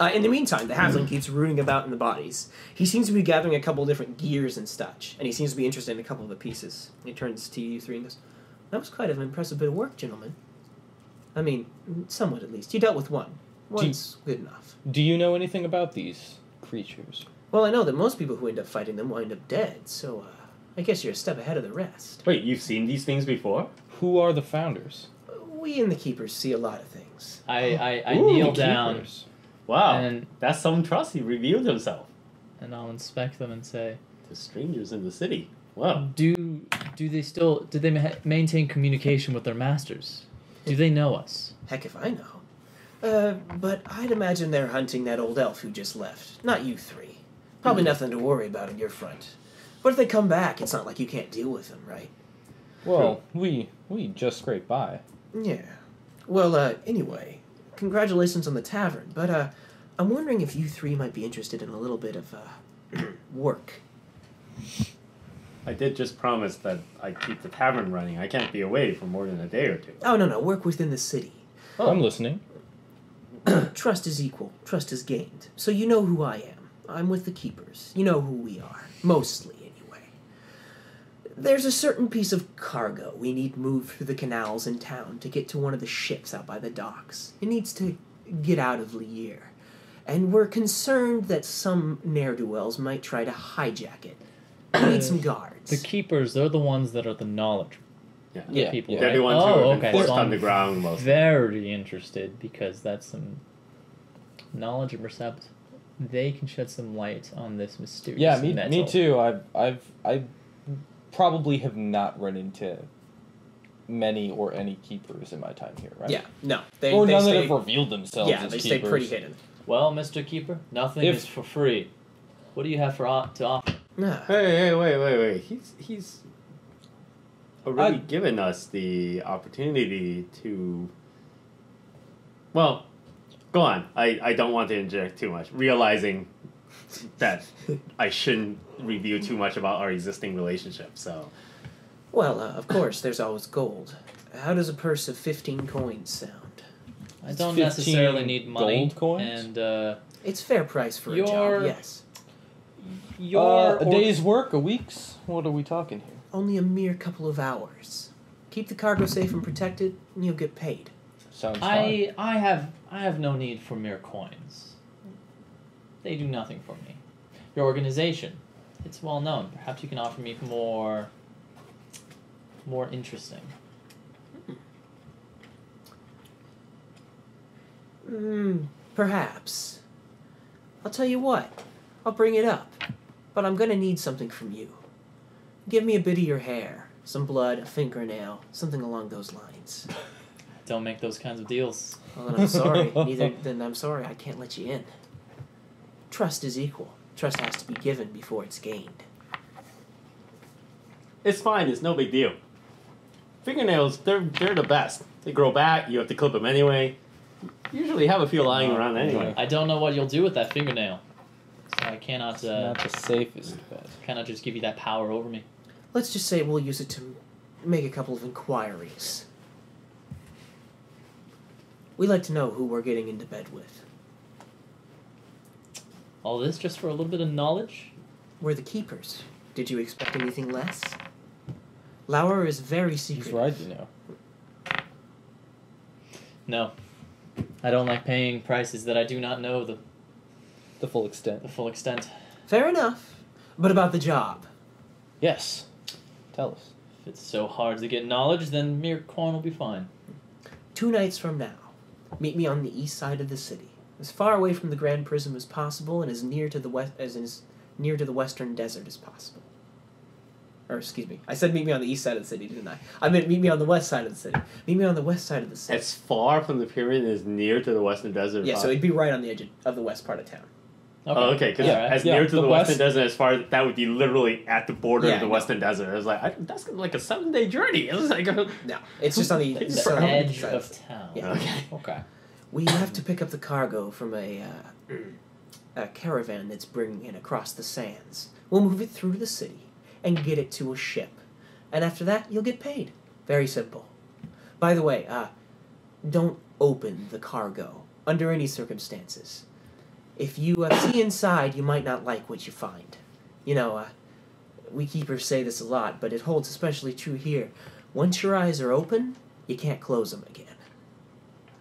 In the meantime, the halfling keeps rooting about in the bodies. He seems to be gathering a couple different gears and such, and he seems to be interested in a couple of the pieces. He turns to you three and goes, "That was quite an impressive bit of work, gentlemen. I mean, somewhat at least. You dealt with one. One's good enough." Do you know anything about these creatures? Well, I know that most people who end up fighting them wind up dead, so I guess you're a step ahead of the rest. Wait, you've seen these things before? Who are the founders? We and the Keepers see a lot of things. I Ooh, kneel the down keepers. Wow, And- that's some trust. He revealed himself and I'll inspect them and say, to strangers in the city. Wow. Do they maintain communication with their masters? Do they know us? Heck if I know. But I'd imagine they're hunting that old elf who just left. Not you three. Probably nothing to worry about on your front. But if they come back, it's not like you can't deal with them, right? Well, we just scraped by. Yeah. Well, anyway, congratulations on the tavern, but, I'm wondering if you three might be interested in a little bit of, work. I did just promise that I'd keep the tavern running. I can't be away for more than a day or two. Oh, no, work within the city. I'm listening. Trust is equal. Trust is gained. So you know who I am. I'm with the Keepers. You know who we are. Mostly, anyway. There's a certain piece of cargo we need moved through the canals in town to get to one of the ships out by the docks. It needs to get out of Lier. And we're concerned that some ne'er-do-wells might try to hijack it. We need some guards. The keepers, they're the ones that are the knowledge Yeah. people, They're right? the ones who have been okay. forced So I'm underground mostly. very interested because that's some knowledge and percept. They can shed some light on this mysterious Yeah, metal. me too. I probably have not run into many or any keepers in my time here, right? Yeah, no. They Or none stay, that have revealed themselves yeah, as they keepers. stay pretty hidden. Well, Mr. Keeper, nothing If- is for free. What do you have to offer? Nah. Hey, wait. He's already I- given us the opportunity to... Well, go on. I don't want to inject too much. Realizing that I shouldn't reveal too much about our existing relationship, so... Well, of course, there's always gold. How does a purse of 15 coins sound? I don't 15 necessarily need money. gold coins? And It's fair price for a Your- job, yes. your a day's work, a week's? What are we talking here? Only a mere couple of hours. Keep the cargo safe and protected, and you'll get paid. Sounds fine. I have no need for mere coins. They do nothing for me. Your organization, it's well known. Perhaps you can offer me more interesting. Perhaps. I'll tell you what. I'll bring it up. But I'm gonna need something from you. Give me a bit of your hair. Some blood, a fingernail, something along those lines. Don't make those kinds of deals. Well, then I'm sorry. Then I'm sorry. I can't let you in. Trust is equal. Trust has to be given before it's gained. It's fine. It's no big deal. Fingernails, they're the best. They grow back. You have to clip them anyway. Usually have a few lying around anyway. I don't know what you'll do with that fingernail. So I cannot It's not the safest bet. cannot just give you that power over me. Let's just say we'll use it to make a couple of inquiries. We like to know who we're getting into bed with. All this just for a little bit of knowledge? We're the Keepers. Did you expect anything less? Lauer is very secretive. He's right, you know. No. I don't like paying prices that I do not know The full extent. the full extent. Fair enough. But about the job. Yes. Tell us. If it's so hard to get knowledge, then mere coin will be fine. 2 nights from now, meet me on the east side of the city, as far away from the Grand Prism as possible, and as near to the western desert as possible. Or excuse me, I said meet me on the east side of the city, didn't I? I meant meet me on the west side of the city. Meet me on the west side of the city. As far from the pyramid as near to the western desert. Yeah, so it'd be right on the edge of the west part of town. Oh, okay, because Yeah, as yeah, near to the the western west- desert as far that would be literally at the border Yeah, of the no. western desert. I was like, that's like a 7-day journey. It was like, No, it's just on the The southern edge side. of town. Yeah. okay. Okay. We have to pick up the cargo from a caravan that's bringing it across the sands. We'll move it through the city and get it to a ship. And after that, you'll get paid. Very simple. By the way, don't open the cargo under any circumstances. if you see inside, you might not like what you find. You know, we keepers say this a lot, but it holds especially true here. Once your eyes are open, you can't close them again.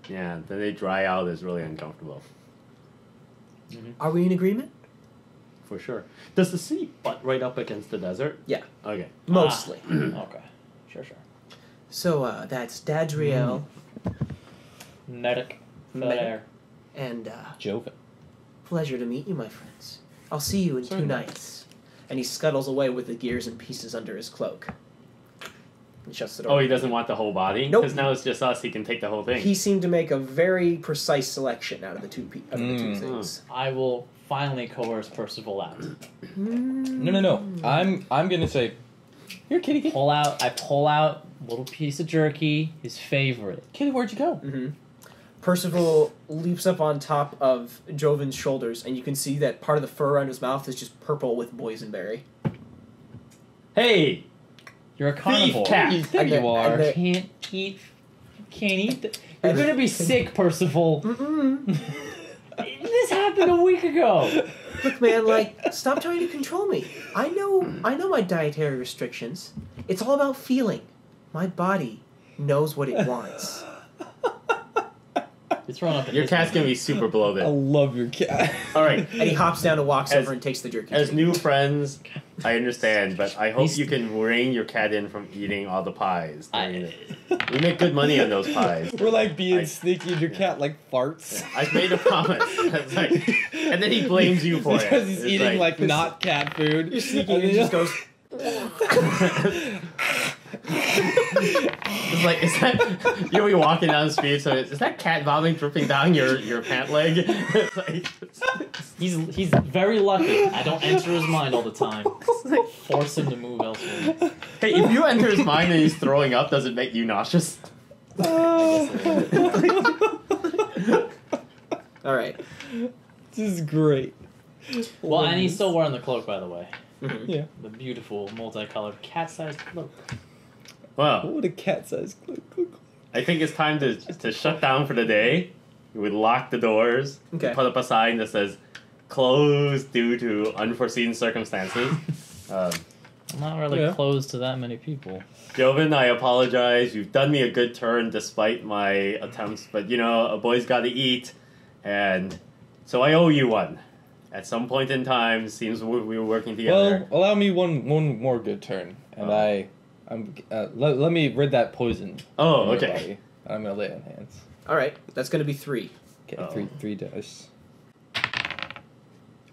Yeah, then they dry out. It's really uncomfortable. Mm-hmm. Are we in agreement? For sure. Does the city butt right up against the desert? Yeah. Okay. Mostly. Okay. Sure. So, that's Dadriel Merek. Merek. And, Jovan. pleasure to meet you, my friends. I'll see you in 2 nights. And he scuttles away with the gears and pieces under his cloak. And shuts the door. Oh, he doesn't want the whole body? Nope. Because now it's just us. He can take the whole thing. He seemed to make a very precise selection out of the two things. I will finally coerce Percival out. No. I'm gonna say, here, kitty. I pull out a little piece of jerky, his favorite. Kitty, where'd you go? Mm-hmm. Percival leaps up on top of Jovan's shoulders, and you can see that part of the fur around his mouth is just purple with boysenberry. Hey! You're a carnivore. cat. There you are. Can't eat You're gonna be sick, Percival. This happened a week ago. Look, man, stop trying to control me. I know my dietary restrictions. It's all about feeling. My body knows what it wants. It's thrown up in Your his cat's mouth. going to be super bloated. I love your cat. All right. And he hops down and walks over and takes the jerky. As new friends, I understand, but I hope He's- you can rein your cat in from eating all the pies. I- We make good money on those pies. We're like being I- sneaky, and your cat like farts. I've made a promise. It's like, and then he blames you for it. Because he's It's eating like not cat food. You're sneaking And and then- just goes... It's like, is that you'll be walking down the street? So is that cat vomiting dripping down your pant leg? It's like, He's very lucky. I don't enter his mind all the time. Force him to move elsewhere. hey, if you enter his mind and he's throwing up, does it make you nauseous? All right. This is great. Well, and he's still wearing the cloak, by the way. Mm-hmm. Yeah. The beautiful, multicolored, cat-sized cloak. Well, What a cat-sized cloak. I think it's time to shut down for the day. We would lock the doors. Okay. Put up a sign that says "closed due to unforeseen circumstances." I'm not really Yeah. closed to that many people. Jovan, I apologize. You've done me a good turn despite my attempts, but you know, a boy's got to eat, and so I owe you one. At some point in time, seems we were working together. Well, allow me one more good turn, and let me rid that poison. Oh, from your okay. body. I'm gonna lay it on hands. All right. That's going to be 3. Okay, Oh. three dice.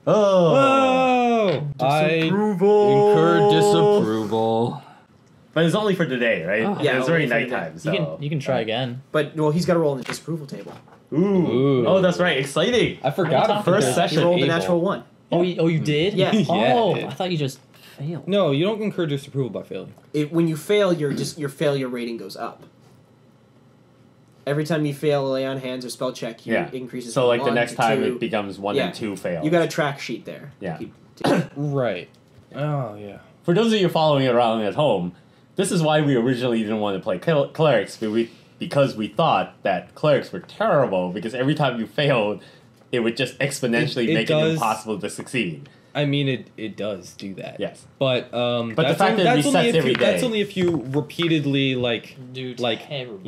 Oh, I disapproval. incur disapproval. But it's only for today, right? Oh. Yeah, it's already only for today. nighttime. So. You can try again. But, well, he's got to roll on the disapproval table. Ooh. Oh, that's right. Exciting. I forgot. talking First about? session. He rolled a able. natural 1. Oh, you did? Yeah. Yeah, Oh, I did. I thought you just failed. No, you don't incur disapproval by failing. When you fail, your failure rating goes up. Every time you fail a lay on hands or spell check, Yeah. increases. So, from like the 1 next to time, 2. it becomes 1 Yeah. and 2 fails. You got a track sheet there. Yeah. Right. Oh yeah. For those of you following around at home, this is why we originally didn't want to play clerics, because we thought that clerics were terrible, because every time you failed, it would just exponentially It make it does- impossible to succeed. I mean, it does do that. Yes. But the that's fact that it that's only resets if you, every that's day. only if you repeatedly Terrible.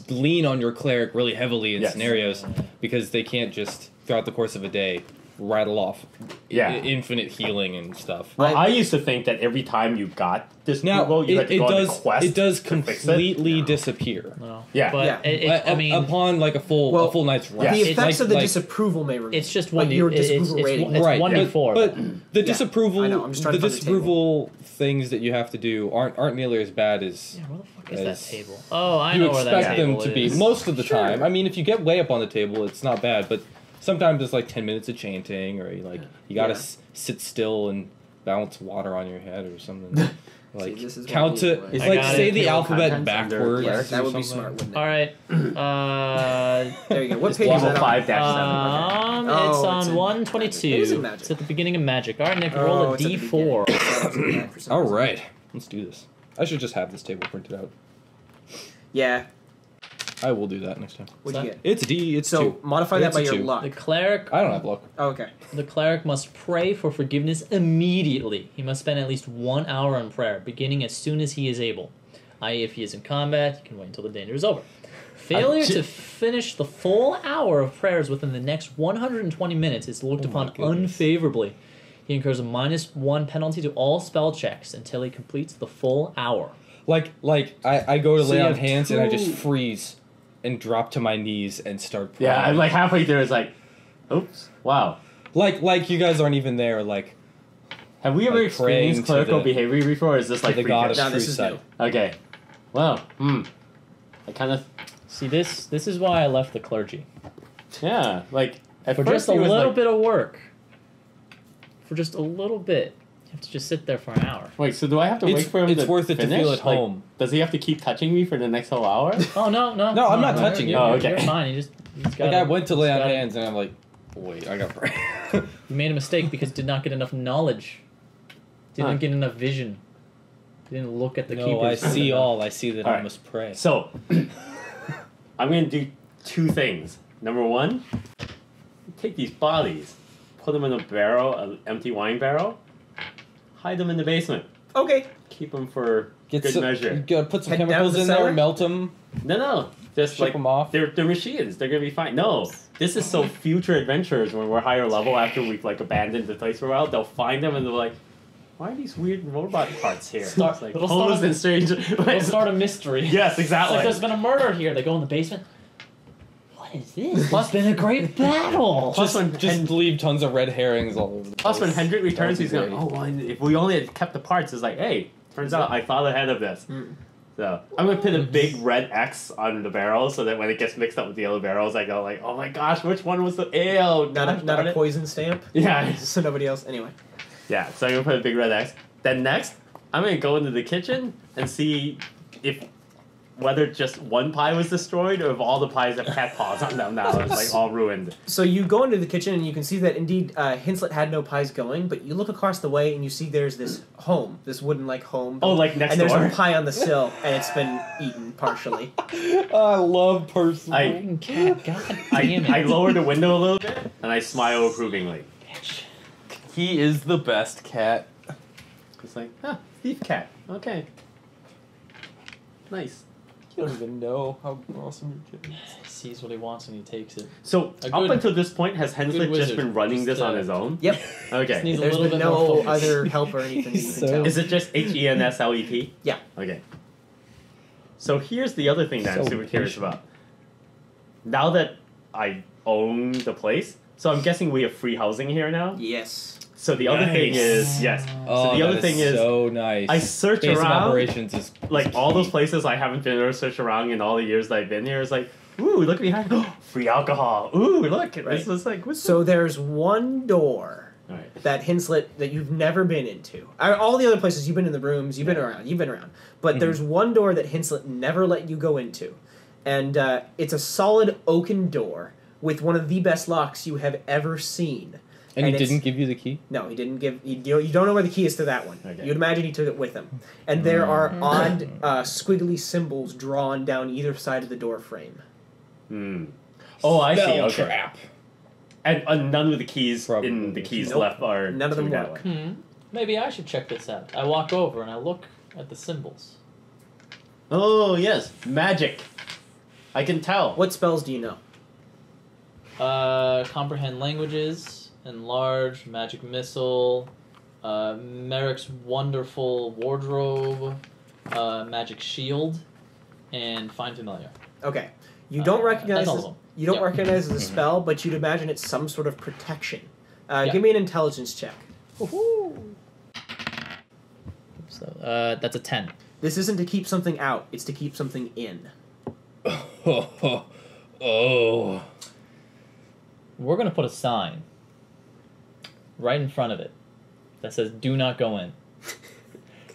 lean on your cleric really heavily in Yes. scenarios, because they can't just throughout the course of a day rattle off Yeah. infinite healing and stuff. Well, I used to think that every time you got this Now approval, you had to it go on a does quest it does to fix it. completely disappear. No. Yeah. But Yeah. I mean, upon like a full night's Yeah. rest. The It's effects of the like- disapproval may remain. it's just but one. your It's disapproval rating. right, 1 to 4. But the Yeah, disapproval, I know, I'm just trying the to find the disapproval things that you have to do aren't nearly as bad as Yeah, where the fuck is As that table? Oh, I you know where that expect them table to be is. most of the time. I mean, if you get way up on the table, it's not bad, but sometimes it's like 10 minutes of chanting, or you gotta Yeah. sit still and balance water on your head or something. Like this is count what to we- it's I like got say it. the Table alphabet contents under backwards. Yeah, Or that would be something. smart, wouldn't it? All right. There you go. What It's page is level that 5-7. on? Okay. Oh, It's it's on in 122. Magic. It is in Magic. It's at the beginning of Magic. All right, Nick, Oh, roll a it's at the D4. beginning. It's in the back for some All reason. right, let's do this. I should just have this table printed out. Yeah. I will do that next time. What'd you get? It's a D. It's So 2. modify that It's by a your 2. luck. The cleric. I don't have luck. Oh, okay. The cleric must pray for forgiveness immediately. He must spend at least 1 hour on prayer, beginning as soon as he is able. I.e., if he is in combat, he can wait until the danger is over. Failure to finish the full hour of prayers within the next 120 minutes is looked upon unfavorably. He incurs a -1 penalty to all spell checks until he completes the full hour. Like I go to So lay you on have hands and I just 2. freeze and drop to my knees and start praying. Yeah, I'm like halfway through. It's like, oops, wow. Like you guys aren't even there. Like Have we ever Like experienced praying to clerical the- behavior before? Or is this like the free god catch? of No, this true is sight. new. Okay. Well, I kind of, See, this is why I left the clergy. yeah, like at For first just a he was little like, bit of work. For just a little bit. You have to just sit there for an hour. Wait, so do I have to wait for him it's to worth it to finish? feel at Like, home. does he have to keep touching me for the next whole hour? Oh, no. No, I'm not touching you're, you. Oh, you're- okay. You're fine. You just Like I went to lay on gotta- hands and I'm like, wait, I gotta pray. You made a mistake because did not get enough knowledge. Didn't Huh. get enough vision. Didn't look at the No, I keepers. see all. I see that I Alright. must pray. So, I'm going to do 2 things. Number 1, take these bodies, put them in a barrel, an empty wine barrel, hide them in the basement, Okay. keep them for Get good some, measure. You gotta put some Head down chemicals to the in there, cellar? melt them. No, just Ship like 'em off? They're machines. They're gonna be fine. No, this is so future adventurers when we're higher level after we've like abandoned the place for a while, they'll find them and they're like, why are these weird robot parts here? Start- It's like it'll posed start- and strange. We'll start a mystery. Yes, It's exactly. like there's been a murder here. They go in the basement. What is this? It's been a great battle. Plus when Just leave tons of red herrings all over the Plus, when place. Hendrik returns, That he's would be going, great. oh, well, if we only had kept the parts, it's like, hey, turns out I thought ahead of this. So I'm going to put a big red X on the barrel so that when it gets mixed up with the other barrels, I go like, oh my gosh, which one was the ale? Not a poison stamp. Yeah. So nobody else. Anyway. Yeah, so I'm going to put a big red X. Then next, I'm going to go into the kitchen and see if whether just one pie was destroyed or if all the pies have cat paws on them now. It's like all ruined. So you go into the kitchen and you can see that indeed Hinslet had no pies going, but you look across the way and you see there's this home, this wooden like home. Oh, like next and there's door? a pie on the sill and it's been eaten partially. I love personal. I, God damn it. I lower the window a little bit and I smile approvingly. He is the best cat. It's like, huh, thief cat. Okay. Nice. You don't even know how awesome your kid is. He sees what he wants and he takes it. So, A up good- until this point, has Henslick just wizard. been running Just, this on his own? Yep. Okay. Needs a There's little been bit more no focus. other help or anything you He's can so- tell. Is it just HENSLEP? Yeah. Okay. So here's the other thing that I'm So super curious patient. about. Now that I own the place, so I'm guessing we have free housing here now? Yes. So the other thing Nice. is, yes. Oh, so the other that thing is, so nice. I search Base of around, operations is like all those places I haven't been able to search around in all the years that I've been here. It's like, ooh, look behind. Free alcohol. Ooh, look. Right. This is like, what's So there's one door Alright. that Hinslet that you've never been into. All the other places you've been in the rooms, you've been around. But there's one door that Hinslet never let you go into, and it's a solid oaken door with one of the best locks you have ever seen. And he it's- didn't give you the key? No, he didn't give. You don't know where the key is to that one. Okay. You'd imagine he took it with him. And there are odd, squiggly symbols drawn down either side of the door frame. Oh, I see. Spell Okay. trap. And none of the keys Probably. in the keys Nope. left are None of them through that work. way. Maybe I should check this out. I walk over and I look at the symbols. Oh yes, magic. I can tell. What spells do you know? Comprehend languages, enlarge, magic missile, Merek's wonderful wardrobe, magic shield, and find familiar. Okay, you don't recognize that's all this, of them. you don't Yep. recognize the spell, but you'd imagine it's some sort of protection. Yeah. Give me an intelligence check. So that's a 10. This isn't to keep something out; it's to keep something in. Oh. We're gonna put a sign right in front of it that says "Do not go in."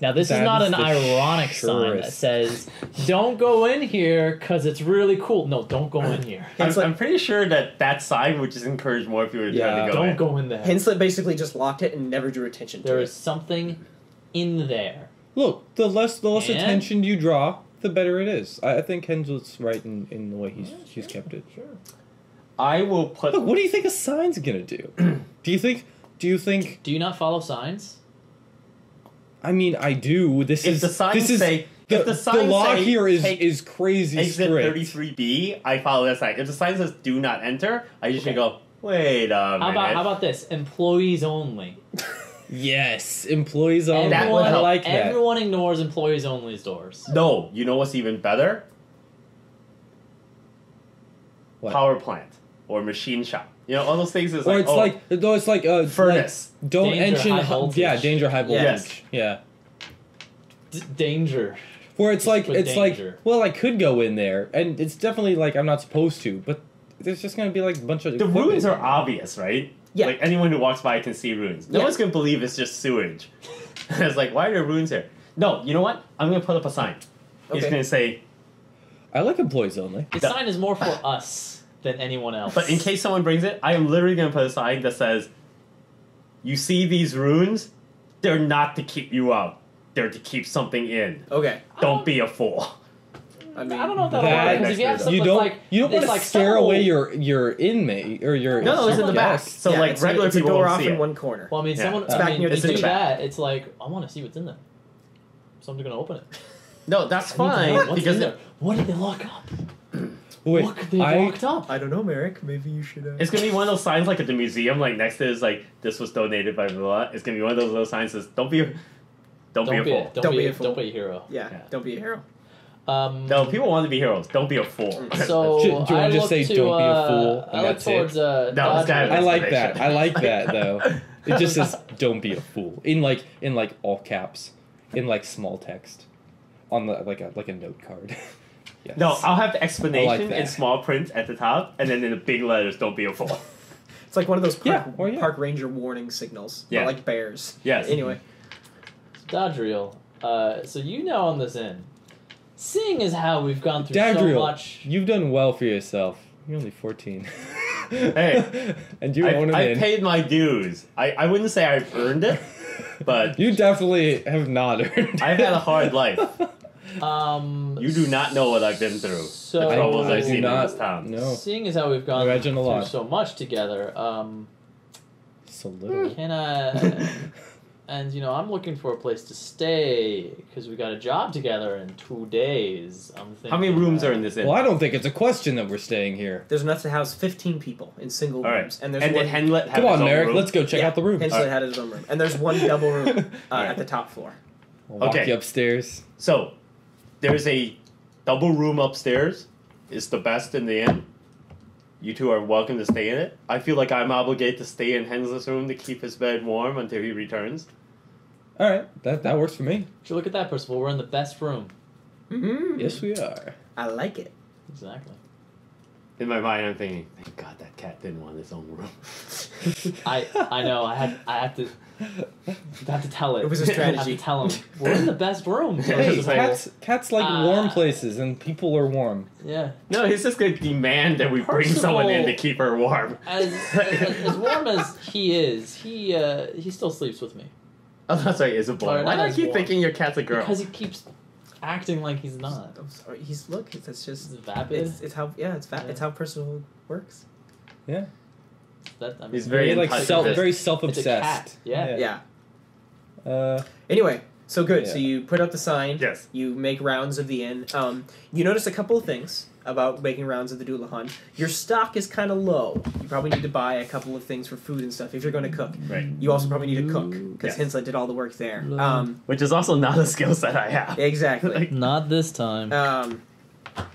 Now this is That not is an the ironic sign that surest. says "Don't go in here" because it's really cool. No, don't go in here. I'm pretty sure that sign would just encourage more people to try Yeah. to go Don't in. go in there. Hinslet basically just locked it and never drew attention to There it. is something in there. Look, the less And? attention you draw, the better it is. I think Hensel's right in the way he's kept it. Sure. I will put. Look, what do you think a sign's gonna do? Do you think? Do you not follow signs? I mean, I do. This If is the signs this say- is if the the signs law say, here "Take is crazy Exit strict. 33B, I follow that sign. If the sign says "Do not enter," I usually go, "Wait a minute." How about this? Employees only. Yes, employees only. That would I help. like that. Everyone ignores employees only's doors. No, you know what's even better? What? Power plant or machine shop. You know, all those things is Or like, it's like furnace. Like, don't Danger, mention high voltage. danger high voltage. Yes. Yeah. Danger. Where it's like For danger. like well, I could go in there, and it's definitely like I'm not supposed to, but there's just gonna be like a bunch of the equipment. ruins are obvious, right? Yeah. Like anyone who walks by can see ruins. No Yeah. one's gonna believe it's just sewage. It's like, why are there ruins here? No, you know what? I'm gonna put up a sign. It's Okay. gonna say, I like employees only. The sign is more for us than anyone else. but in case someone brings it, I am literally gonna put a sign that says, "You see these ruins? They're not to keep you out. They're to keep something in. Okay. Don't be a fool." I mean, I don't know if that'll That- work because if you have something You don't like you don't it's want to like scare someone- away your inmate or your No, it's in the back. guest. So yeah, like it's regular it's a people door won't off see in it. one corner. Well, I mean, Yeah. someone. It's I back mean, near if the you do back. that, it's like I want to see what's in there. Someone's gonna open it. No, that's I need to know fine what's because in there. What did they lock up? Wait, What could they I- have locked up? I don't know, Merek. Maybe you should. it's gonna be one of those signs like at the museum, like next to it is like this was donated by blah, blah. It's gonna be one of those little signs that says don't be a fool. Don't be a fool. Don't be a fool. Don't be a hero. Yeah, Yeah. don't be a hero. No, people want to be heroes. Don't be a fool. So Do you wanna I just look say, to, "Don't be a fool," and I look that's it? towards No, this guy Dodger. I like Explanation. that. I like that though. It just says "Don't be a fool" in like all caps, in like small text, on the like a note card. Yes. No, I'll have the explanation that. in small print at the top, and then in the big letters, "Don't be a fool." It's like one of those Yeah, or yeah. park ranger warning signals. Yeah. Like bears. Yes. Anyway. Dodriel. So you know on this inn, seeing as how we've gone through so Dagriel, much. you've done well for yourself. You're only 14. Hey, and you own an I inn. paid my dues. I wouldn't say I've earned it, but You definitely have not earned. I've had a hard life. You You do not know what I've been through. So the troubles I I've do seen in not this town. know. Seeing as how we've gone Imagine a through lot. so much together, So little. can I? And I'm looking for a place to stay because we got a job together in 2 days. I'm thinking. How many rooms are in this inn? Well, I don't think it's a question that we're staying here. There's enough to house 15 people in single All right. rooms. And there's And one, did Henlet have Come on, his own Merek, room? let's go check Yeah, out the room. Hensley had his own room. And there's one double room at the top floor. I'll walk Okay. you upstairs. So, there's a double room upstairs. It's the best in the inn. You two are welcome to stay in it. I feel like I'm obligated to stay in Hensley's room to keep his bed warm until he returns. All right, that works for me. So look at that, Percival. We're in the best room. Mm-hmm. Yes, we are. I like it. Exactly. In my mind, I'm thinking, thank God that cat didn't want his own room. I know. I had to tell it. It was a I had strategy. to tell him we're in the best room. Hey, Percival. cats like warm places, and people are warm. Yeah. No, he's just going to demand that we bring Percival- someone in to keep her warm. As warm as he is, he still sleeps with me Oh, that's right, it's a boy. Alright, Why do not I as keep warm. thinking your cat's a girl? because he keeps acting like he's not. I'm sorry. That's just. He's vapid. It's how it's how personal works. Yeah, I mean, He's very very like entitled. very It's a self-obsessed. cat. Yeah. Yeah. Anyway, so good. So Yeah. you put up the sign. Yes. You make rounds of the inn. You notice a couple of things about making rounds of the Doulahan. Your stock is kind of low. You probably need to buy a couple of things for food and stuff if you're going to cook. Right. You also probably need to cook because Yes. Hensley did all the work there. Which is also not a skill set I have. Exactly. Like, Not this time.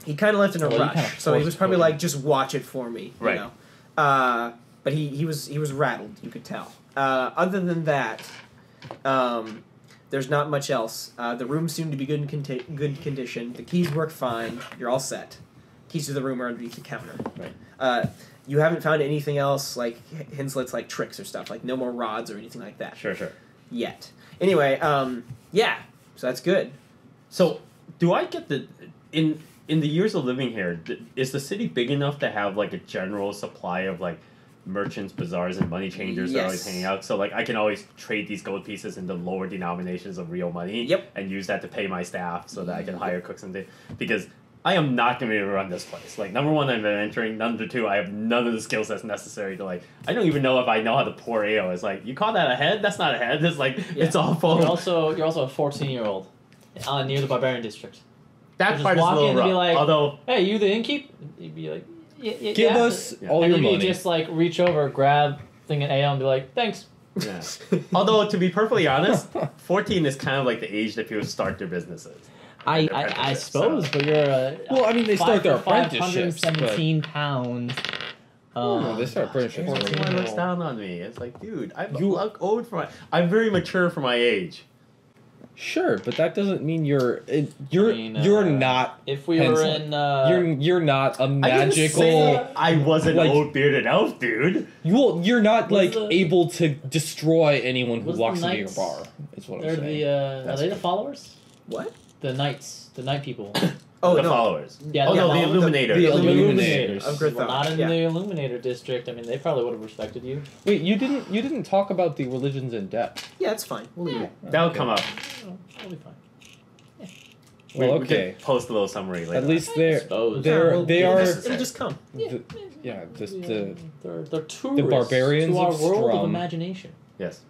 He kind of left in a Well, you rush, kinda so he was forced probably cooking. like, "Just watch it for me," you Right. know. But he was rattled. You could tell. Other than that, there's not much else. The room seemed to be good in good condition. The keys work fine. You're all set. Keys to the room are underneath the counter. Right. You haven't found anything else like Henslet's like tricks or stuff, like no more rods or anything like that Sure. yet. Anyway, yeah. So that's good. So, do I get in the years of living here, is the city big enough to have like a general supply of like merchants, bazaars, and money changers that are always Yes. hanging out. So like I can always trade these gold pieces into lower denominations of real money. Yep. And use that to pay my staff so that I can hire cooks and things. Because I am not going to be able to run this place. Like, number one, I'm entering. Number two, I have none of the skill sets necessary to, like, I don't even know if I know how to pour ale. It's like, you call that a head? That's not a head. It's like, it's all full. You're also a 14-year-old near the barbarian district. That just part is a walk little in and rough. be like, Although, hey, you the innkeep? You'd be like, yeah. Give us all and your then you money. just like reach over, grab thing of ale, and be like, thanks. yeah. Although, to be perfectly honest, 14 is kind of like the age that people start their businesses. I Apprenticeship, suppose, so. but you're a Well, I mean, they start their apprenticeships, 517 pounds. No, they start apprenticeships. 14 looks down on me. It's like, dude, I'm You- old for my... I'm very mature for my age. Sure, but that doesn't mean you're not. If we were Henson. in, You're not a I didn't magical. say I was an like- old bearded elf, dude. You're not What's like the- able to destroy anyone who What's the walks into your knights? bar. Is what I'm they're saying. are That's they the true. followers? What? The knights, the night people. Oh, The no. followers. Yeah, Oh, no, the the Illuminators. The Illuminators. Of Well, Grithar, not in yeah. the Illuminator district. I mean, they probably would have respected you. Wait, you didn't talk about the religions in depth. Yeah, it's fine. We'll leave it. That'll Okay. come up. Oh, that'll be fine. Well, We could okay. post a little summary later. At least I suppose. they It'll are. just- It'll just come. Just They're tourists barbarians to our of world of Strum. imagination. Yes.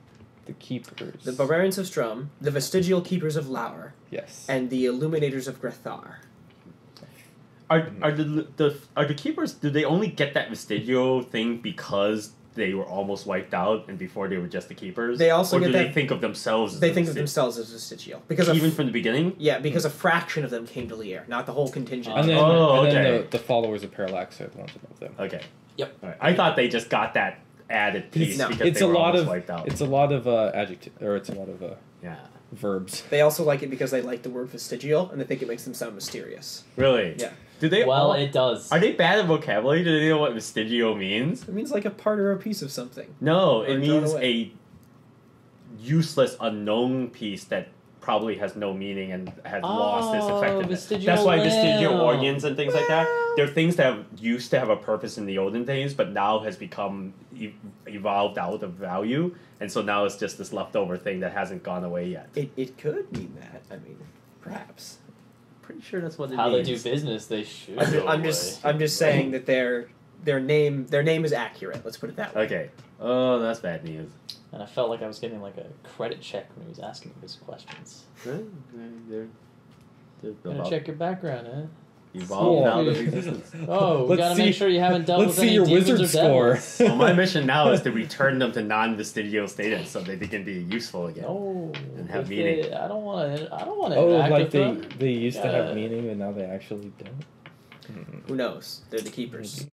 the keepers. The Barbarians of Strum, the Vestigial Keepers of Lour, Yes. and the Illuminators of Grithar. Are the keepers? Do they only get that vestigial thing because they were almost wiped out and before they were just the keepers? They also or get do that- they think of themselves? As They the think of vesti- themselves as vestigial because even from the beginning. because a fraction of them came to Lier, not the whole contingent. And then, Oh, and then okay. the followers of Parallax are the ones above them. Okay. Yep. All right. I thought they just got that added piece No. because It's they a were lot almost of wiped out. it's a lot of adjective or it's a lot of Yeah. verbs. They also like it because they like the word vestigial and they think it makes them sound mysterious. Really? Yeah. Do they? Well, all, it does. Are they bad at vocabulary? Do they know what vestigial means? It means like a part or a piece of something. No, Or it drawn means away. a useless, unknown piece that probably has no meaning and has lost its Oh, effectiveness. vestigial That's why vestigial limb. organs and things like that, they're things that used to have a purpose in the olden days, but now has become evolved out of value, and so now it's just this leftover thing that hasn't gone away yet. It could mean that. I mean, perhaps. Pretty sure that's what it How they means. do business, they should. I'm just saying that their name is accurate. Let's put it that way. Okay. Oh, that's bad news. And I felt like I was getting like a credit check when he was asking me those questions. They're Gonna check your background, eh? evolved out of Yeah. existence. Oh, we Let's gotta see- make sure you haven't dealt Let's with see any your demons wizard or score. devils. Well, my mission now is to return them to non-vestigial status so that they can be useful again. No, And have if meaning. they- I don't want to. I don't want to. Oh, interact like with them. they used to Yeah. have meaning and now they actually don't. Who knows? They're the keepers.